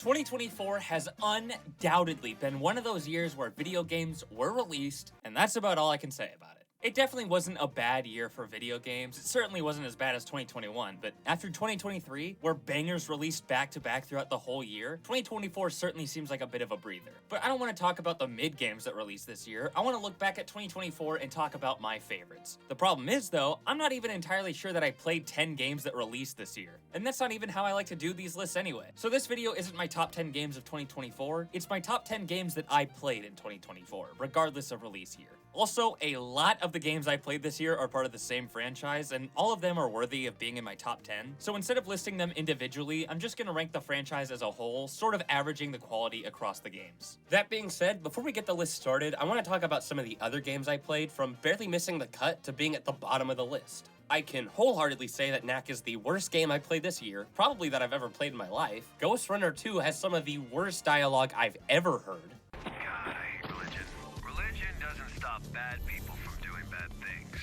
2024 has undoubtedly been one of those years where video games were released, and that's about all I can say about it. It definitely wasn't a bad year for video games. It certainly wasn't as bad as 2021, but after 2023, where bangers released back-to-back throughout the whole year, 2024 certainly seems like a bit of a breather. But I don't want to talk about the mid games that released this year. I want to look back at 2024 and talk about my favorites. The problem is, though, I'm not even entirely sure that I played 10 games that released this year. And that's not even how I like to do these lists anyway. So this video isn't my top 10 games of 2024, it's my top 10 games that I played in 2024, regardless of release year. Also, a lot of the games I played this year are part of the same franchise, and all of them are worthy of being in my top 10. So instead of listing them individually, I'm just gonna rank the franchise as a whole, sort of averaging the quality across the games. That being said, before we get the list started, I want to talk about some of the other games I played, from barely missing the cut to being at the bottom of the list. I can wholeheartedly say that Knack is the worst game I played this year, probably that I've ever played in my life. Ghost Runner 2 has some of the worst dialogue I've ever heard. God, I hate religion. Religion doesn't stop bad people from doing bad things.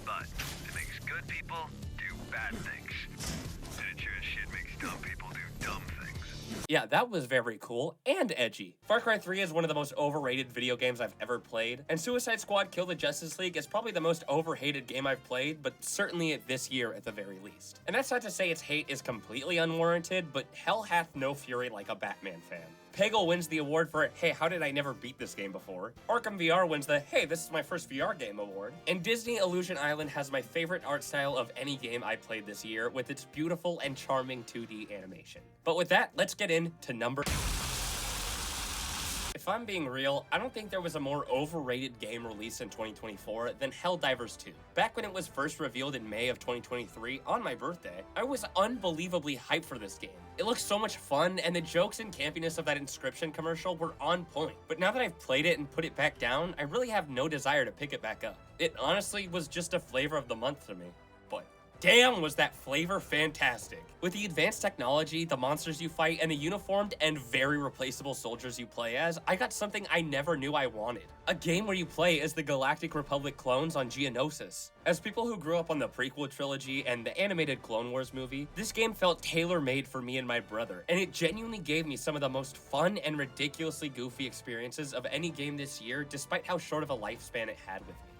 But it makes good people do bad things. And it sure as shit makes dumb people do dumb things. Yeah, that was very cool and edgy. Far Cry 3 is one of the most overrated video games I've ever played, and Suicide Squad Kill the Justice League is probably the most overhated game I've played, but certainly this year at the very least. And that's not to say its hate is completely unwarranted, but hell hath no fury like a Batman fan. Peggle wins the award for, hey, how did I never beat this game before? Arkham VR wins the, hey, this is my first VR game award. And Disney Illusion Island has my favorite art style of any game I played this year, with its beautiful and charming 2D animation. But with that, let's get into number... If I'm being real, I don't think there was a more overrated game released in 2024 than Helldivers 2. Back when it was first revealed in May of 2023, on my birthday, I was unbelievably hyped for this game. It looked so much fun, and the jokes and campiness of that Inscription commercial were on point. But now that I've played it and put it back down, I really have no desire to pick it back up. It honestly was just a flavor of the month to me. But damn, was that flavor fantastic. With the advanced technology, the monsters you fight, and the uniformed and very replaceable soldiers you play as, I got something I never knew I wanted. A game where you play as the Galactic Republic clones on Geonosis. As people who grew up on the prequel trilogy and the animated Clone Wars movie, this game felt tailor-made for me and my brother, and it genuinely gave me some of the most fun and ridiculously goofy experiences of any game this year, despite how short of a lifespan it had with me.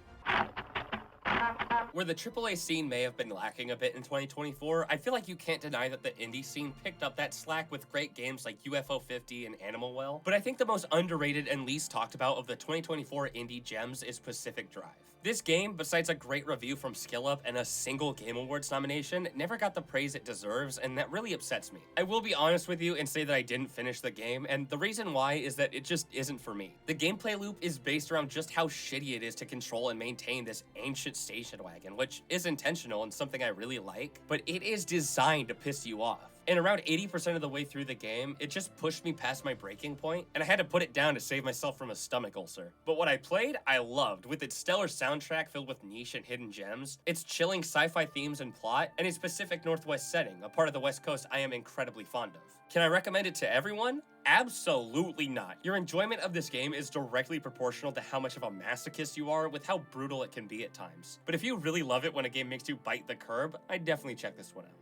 Where the AAA scene may have been lacking a bit in 2024, I feel like you can't deny that the indie scene picked up that slack with great games like UFO 50 and Animal Well, but I think the most underrated and least talked about of the 2024 indie gems is Pacific Drive. This game, besides a great review from SkillUp and a single Game Awards nomination, never got the praise it deserves, and that really upsets me. I will be honest with you and say that I didn't finish the game, and the reason why is that it just isn't for me. The gameplay loop is based around just how shitty it is to control and maintain this ancient station wagon, which is intentional and something I really like, but it is designed to piss you off. And around 80% of the way through the game, it just pushed me past my breaking point, and I had to put it down to save myself from a stomach ulcer. But what I played, I loved, with its stellar soundtrack filled with niche and hidden gems, its chilling sci-fi themes and plot, and its Pacific Northwest setting, a part of the West Coast I am incredibly fond of. Can I recommend it to everyone? Absolutely not. Your enjoyment of this game is directly proportional to how much of a masochist you are with how brutal it can be at times. But if you really love it when a game makes you bite the curb, I'd definitely check this one out.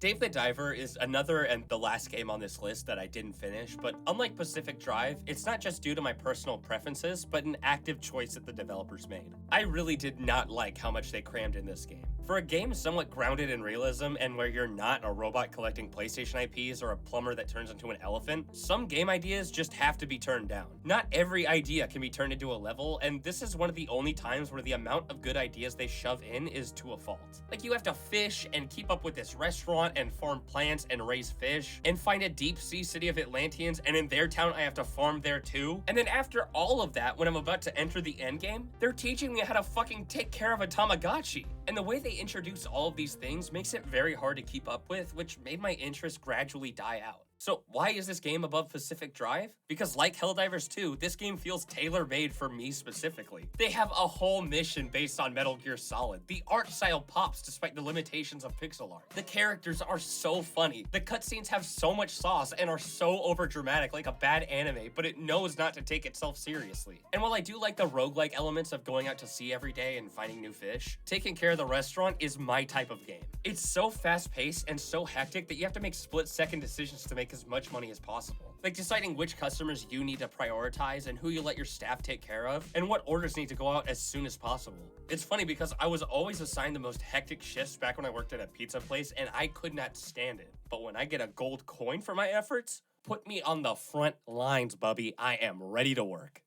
Dave the Diver is another and the last game on this list that I didn't finish, but unlike Pacific Drive, it's not just due to my personal preferences, but an active choice that the developers made. I really did not like how much they crammed in this game. For a game somewhat grounded in realism and where you're not a robot collecting PlayStation IPs or a plumber that turns into an elephant, some game ideas just have to be turned down. Not every idea can be turned into a level, and this is one of the only times where the amount of good ideas they shove in is to a fault. Like, you have to fish and keep up with this restaurant and farm plants and raise fish and find a deep sea city of Atlanteans, and in their town I have to farm there too. And then after all of that, when I'm about to enter the end game, they're teaching me how to fucking take care of a Tamagotchi. And the way they introduce all of these things makes it very hard to keep up with, which made my interest gradually die out. So why is this game above Pacific Drive? Because like Helldivers 2, this game feels tailor-made for me specifically. They have a whole mission based on Metal Gear Solid. The art style pops despite the limitations of pixel art. The characters are so funny. The cutscenes have so much sauce and are so overdramatic like a bad anime, but it knows not to take itself seriously. And while I do like the roguelike elements of going out to sea every day and finding new fish, taking care of the restaurant is my type of game. It's so fast-paced and so hectic that you have to make split-second decisions to make make as much money as possible. Like deciding which customers you need to prioritize and who you let your staff take care of, and what orders need to go out as soon as possible. It's funny because I was always assigned the most hectic shifts back when I worked at a pizza place, and I could not stand it. But when I get a gold coin for my efforts, put me on the front lines, bubby. I am ready to work.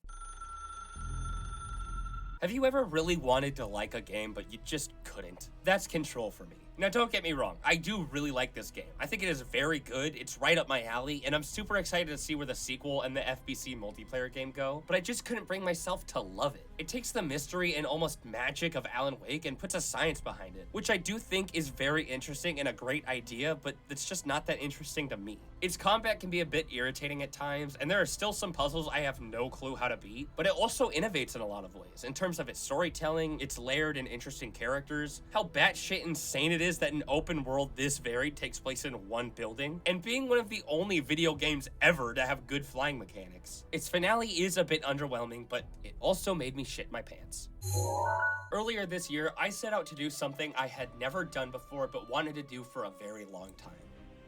Have you ever really wanted to like a game, but you just couldn't? That's Control for me. Now, don't get me wrong, I do really like this game. I think it is very good, it's right up my alley, and I'm super excited to see where the sequel and the FBC multiplayer game go, but I just couldn't bring myself to love it. It takes the mystery and almost magic of Alan Wake and puts a science behind it, which I do think is very interesting and a great idea, but it's just not that interesting to me. Its combat can be a bit irritating at times, and there are still some puzzles I have no clue how to beat, but it also innovates in a lot of ways, in terms of its storytelling, its layered and interesting characters, how batshit insane it is that an open world this varied takes place in one building, and being one of the only video games ever to have good flying mechanics. Its finale is a bit underwhelming, but it also made me shit my pants. Earlier this year, I set out to do something I had never done before but wanted to do for a very long time.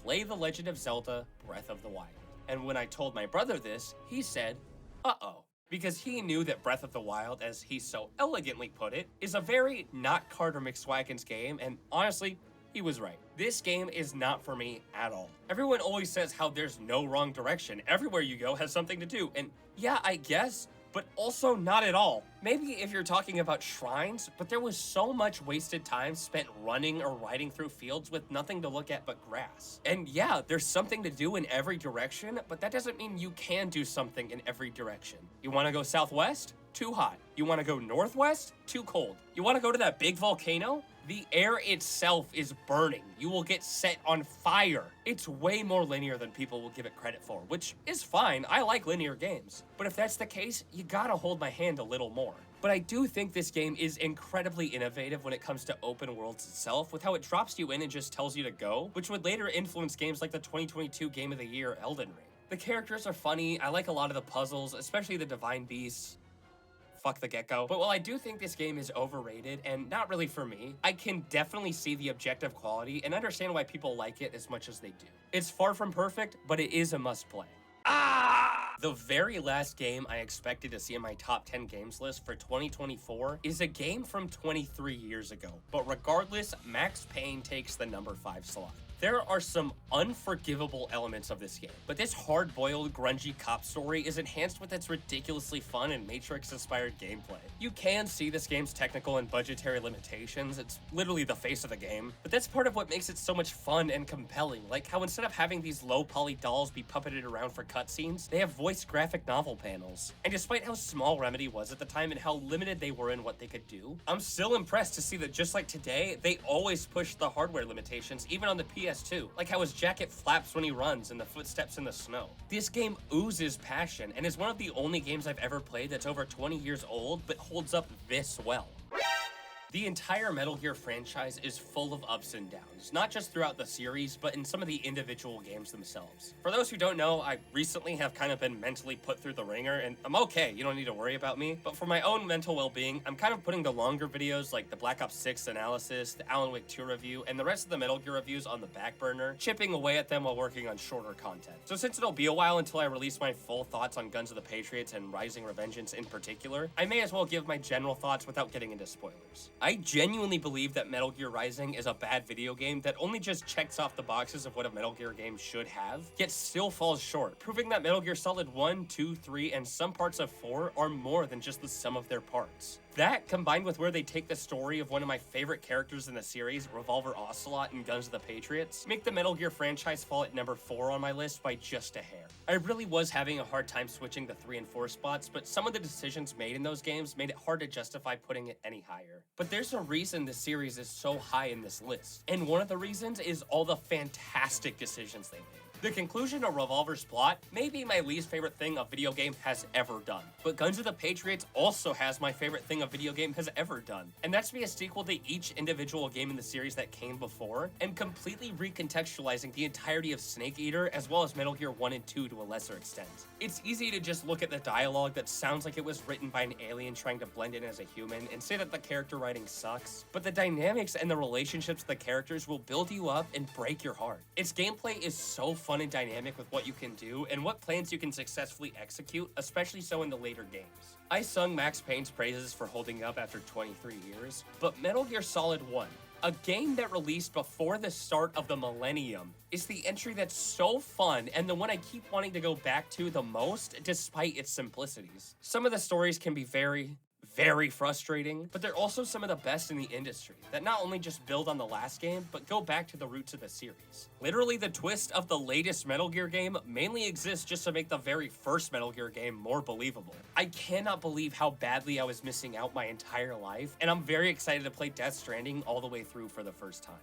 Play The Legend of Zelda: Breath of the Wild. And when I told my brother this, he said, uh-oh. Because he knew that Breath of the Wild, as he so elegantly put it, is a very not Carter McSwaggins game, and honestly, he was right. This game is not for me at all. Everyone always says how there's no wrong direction. Everywhere you go has something to do, and yeah, I guess, but also not at all. Maybe if you're talking about shrines, but there was so much wasted time spent running or riding through fields with nothing to look at but grass. And yeah, there's something to do in every direction, but that doesn't mean you can do something in every direction. You wanna go southwest? Too hot. You wanna go northwest? Too cold. You wanna go to that big volcano? The air itself is burning. You will get set on fire. It's way more linear than people will give it credit for, which is fine. I like linear games. But if that's the case, you gotta hold my hand a little more. But I do think this game is incredibly innovative when it comes to open worlds itself, with how it drops you in and just tells you to go, which would later influence games like the 2022 Game of the Year, Elden Ring. The characters are funny. I like a lot of the puzzles, especially the Divine Beasts. Fuck the gecko. But while I do think this game is overrated and not really for me, I can definitely see the objective quality and understand why people like it as much as they do. It's far from perfect, but it is a must play. The very last game I expected to see in my top 10 games list for 2024 is a game from 23 years ago. But regardless, Max Payne takes the number 5 slot. There are some unforgivable elements of this game, but this hard-boiled, grungy cop story is enhanced with its ridiculously fun and Matrix-inspired gameplay. You can see this game's technical and budgetary limitations, it's literally the face of the game, but that's part of what makes it so much fun and compelling, like how instead of having these low-poly dolls be puppeted around for cutscenes, they have voiced graphic novel panels. And despite how small Remedy was at the time and how limited they were in what they could do, I'm still impressed to see that just like today, they always push the hardware limitations, even on the PS2, like how his jacket flaps when he runs and the footsteps in the snow. This game oozes passion and is one of the only games I've ever played that's over 20 years old but holds up this well. The entire Metal Gear franchise is full of ups and downs, not just throughout the series, but in some of the individual games themselves. For those who don't know, I recently have kind of been mentally put through the ringer, and I'm okay, you don't need to worry about me, but for my own mental well-being, I'm kind of putting the longer videos like the Black Ops 6 analysis, the Alan Wake 2 review, and the rest of the Metal Gear reviews on the back burner, chipping away at them while working on shorter content. So since it'll be a while until I release my full thoughts on Guns of the Patriots and Rising Revengeance in particular, I may as well give my general thoughts without getting into spoilers. I genuinely believe that Metal Gear Rising is a bad video game that only just checks off the boxes of what a Metal Gear game should have, yet still falls short, proving that Metal Gear Solid 1, 2, 3, and some parts of 4 are more than just the sum of their parts. That, combined with where they take the story of one of my favorite characters in the series, Revolver Ocelot in Guns of the Patriots, make the Metal Gear franchise fall at number 4 on my list by just a hair. I really was having a hard time switching the 3 and 4 spots, but some of the decisions made in those games made it hard to justify putting it any higher. But there's a reason this series is so high in this list, and one of the reasons is all the fantastic decisions they made. The conclusion of Revolver's plot may be my least favorite thing a video game has ever done, but Guns of the Patriots also has my favorite thing a video game has ever done, and that's to be a sequel to each individual game in the series that came before, and completely recontextualizing the entirety of Snake Eater as well as Metal Gear 1 and 2 to a lesser extent. It's easy to just look at the dialogue that sounds like it was written by an alien trying to blend in as a human and say that the character writing sucks, but the dynamics and the relationships of the characters will build you up and break your heart. Its gameplay is so fun and dynamic with what you can do and what plans you can successfully execute, especially so in the later games. I sung Max Payne's praises for holding up after 23 years, but Metal Gear Solid 1, a game that released before the start of the millennium, is the entry that's so fun and the one I keep wanting to go back to the most despite its simplicities. Some of the stories can be very frustrating, but they're also some of the best in the industry that not only just build on the last game, but go back to the roots of the series. Literally, the twist of the latest Metal Gear game mainly exists just to make the very first Metal Gear game more believable. I cannot believe how badly I was missing out my entire life, and I'm very excited to play Death Stranding all the way through for the first time.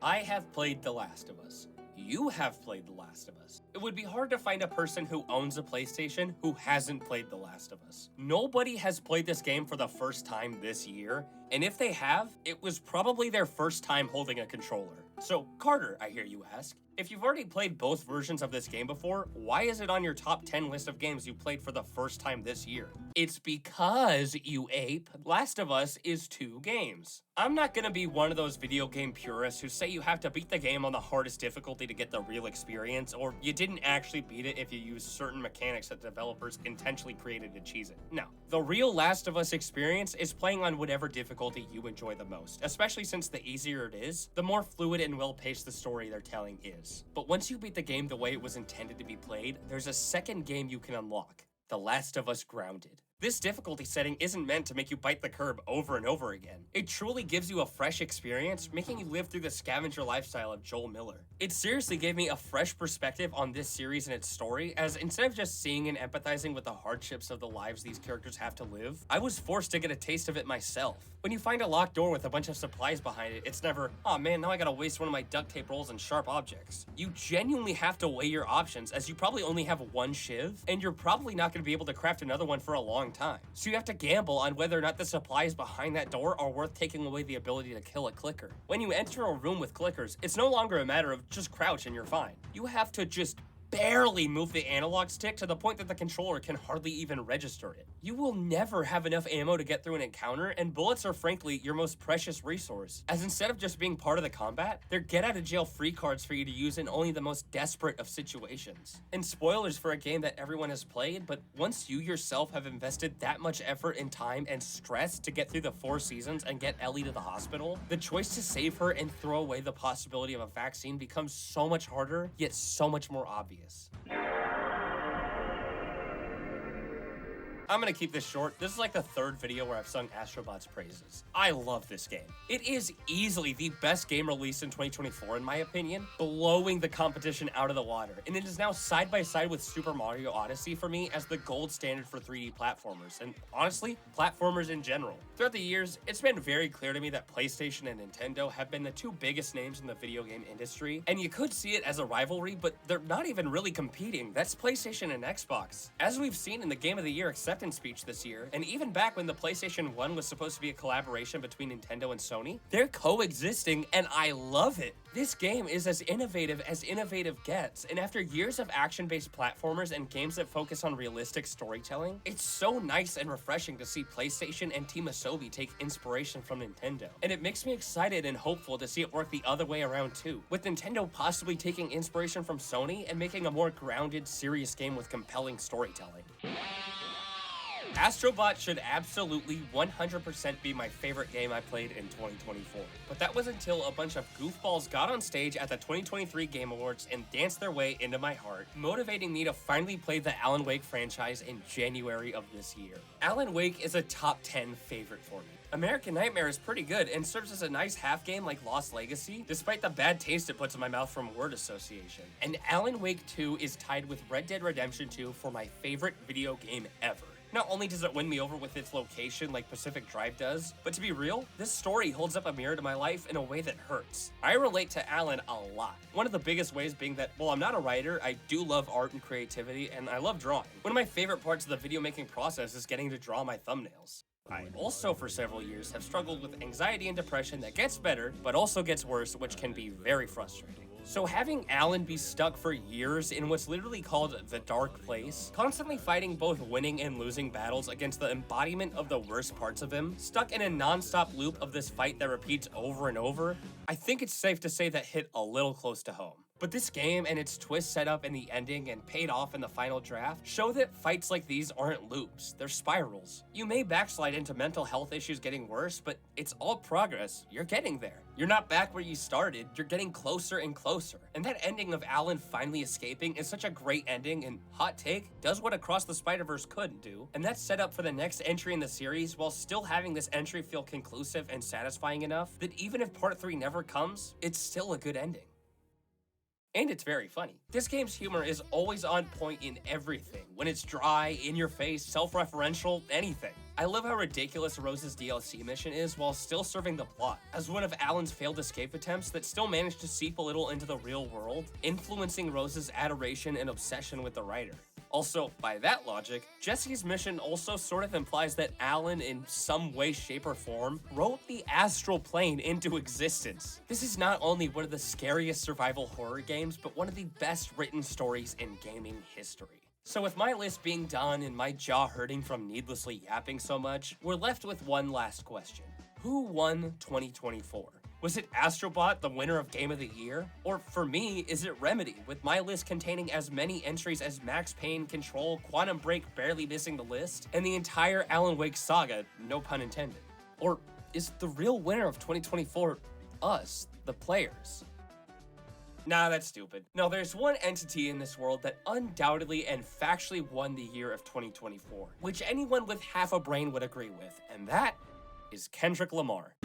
I have played The Last of Us. You have played The Last of Us. It would be hard to find a person who owns a PlayStation who hasn't played The Last of Us. Nobody has played this game for the first time this year, and if they have, it was probably their first time holding a controller. So, Carter, I hear you ask, if you've already played both versions of this game before, why is it on your top 10 list of games you played for the first time this year? It's because, you ape, Last of Us is 2 games. I'm not gonna be one of those video game purists who say you have to beat the game on the hardest difficulty to get the real experience, or you didn't actually beat it if you used certain mechanics that developers intentionally created to cheese it. No. The real Last of Us experience is playing on whatever difficulty you enjoy the most, especially since the easier it is, the more fluid and well-paced the story they're telling is. But once you beat the game the way it was intended to be played, there's a second game you can unlock, The Last of Us Grounded. This difficulty setting isn't meant to make you bite the curb over and over again. It truly gives you a fresh experience, making you live through the scavenger lifestyle of Joel Miller. It seriously gave me a fresh perspective on this series and its story, as instead of just seeing and empathizing with the hardships of the lives these characters have to live, I was forced to get a taste of it myself. When you find a locked door with a bunch of supplies behind it, it's never, oh man, now I gotta waste one of my duct tape rolls and sharp objects. You genuinely have to weigh your options, as you probably only have one shiv, and you're probably not gonna be able to craft another one for a long time. So you have to gamble on whether or not the supplies behind that door are worth taking away the ability to kill a clicker. When you enter a room with clickers, it's no longer a matter of just crouch and you're fine. You have to just barely move the analog stick to the point that the controller can hardly even register it. You will never have enough ammo to get through an encounter, and bullets are frankly your most precious resource, as instead of just being part of the combat, they're get out of jail free cards for you to use in only the most desperate of situations. And spoilers for a game that everyone has played, but once you yourself have invested that much effort and time and stress to get through the 4 seasons and get Ellie to the hospital, the choice to save her and throw away the possibility of a vaccine becomes so much harder, yet so much more obvious. I'm gonna keep this short. This is like the 3rd video where I've sung Astrobot's praises. I love this game. It is easily the best game released in 2024 in my opinion, blowing the competition out of the water. And it is now side by side with Super Mario Odyssey for me as the gold standard for 3D platformers, and honestly, platformers in general. Throughout the years, it's been very clear to me that PlayStation and Nintendo have been the 2 biggest names in the video game industry, and you could see it as a rivalry, but they're not even really competing. That's PlayStation and Xbox. As we've seen in the Game of the Year acceptance speech this year, and even back when the PlayStation 1 was supposed to be a collaboration between Nintendo and Sony, they're coexisting, and I love it. This game is as innovative gets, and after years of action-based platformers and games that focus on realistic storytelling, it's so nice and refreshing to see PlayStation and Team Asobi take inspiration from Nintendo. And it makes me excited and hopeful to see it work the other way around too, with Nintendo possibly taking inspiration from Sony and making a more grounded, serious game with compelling storytelling. Astrobot should absolutely 100% be my favorite game I played in 2024. But that was until a bunch of goofballs got on stage at the 2023 Game Awards and danced their way into my heart, motivating me to finally play the Alan Wake franchise in January of this year. Alan Wake is a top 10 favorite for me. American Nightmare is pretty good and serves as a nice half game like Lost Legacy, despite the bad taste it puts in my mouth from word association. And Alan Wake 2 is tied with Red Dead Redemption 2 for my favorite video game ever. Not only does it win me over with its location like Pacific Drive does, but to be real, this story holds up a mirror to my life in a way that hurts. I relate to Alan a lot. One of the biggest ways being that, while I'm not a writer, I do love art and creativity, and I love drawing. One of my favorite parts of the video making process is getting to draw my thumbnails. I also, for several years, have struggled with anxiety and depression that gets better, but also gets worse, which can be very frustrating. So having Alan be stuck for years in what's literally called the Dark Place, constantly fighting both winning and losing battles against the embodiment of the worst parts of him, stuck in a non-stop loop of this fight that repeats over and over, I think it's safe to say that hit a little close to home. But this game and its twist set up in the ending and paid off in the final draft show that fights like these aren't loops, they're spirals. You may backslide into mental health issues getting worse, but it's all progress. You're getting there. You're not back where you started, you're getting closer and closer. And that ending of Alan finally escaping is such a great ending, and hot take, does what Across the Spider-Verse couldn't do, and that's set up for the next entry in the series while still having this entry feel conclusive and satisfying enough that even if part 3 never comes, it's still a good ending. And it's very funny. This game's humor is always on point in everything. When it's dry, in your face, self-referential, anything. I love how ridiculous Rose's DLC mission is while still serving the plot, as one of Alan's failed escape attempts that still managed to seep a little into the real world, influencing Rose's adoration and obsession with the writer. Also, by that logic, Jesse's mission also sort of implies that Alan, in some way, shape, or form, wrote the astral plane into existence. This is not only one of the scariest survival horror games, but one of the best written stories in gaming history. So with my list being done and my jaw hurting from needlessly yapping so much, we're left with one last question. Who won 2024? Was it Astrobot, the winner of Game of the Year? Or for me, is it Remedy, with my list containing as many entries as Max Payne, Control, Quantum Break barely missing the list, and the entire Alan Wake saga, no pun intended? Or is the real winner of 2024 us, the players? Nah, that's stupid. No, there's one entity in this world that undoubtedly and factually won the year of 2024, which anyone with half a brain would agree with, and that is Kendrick Lamar.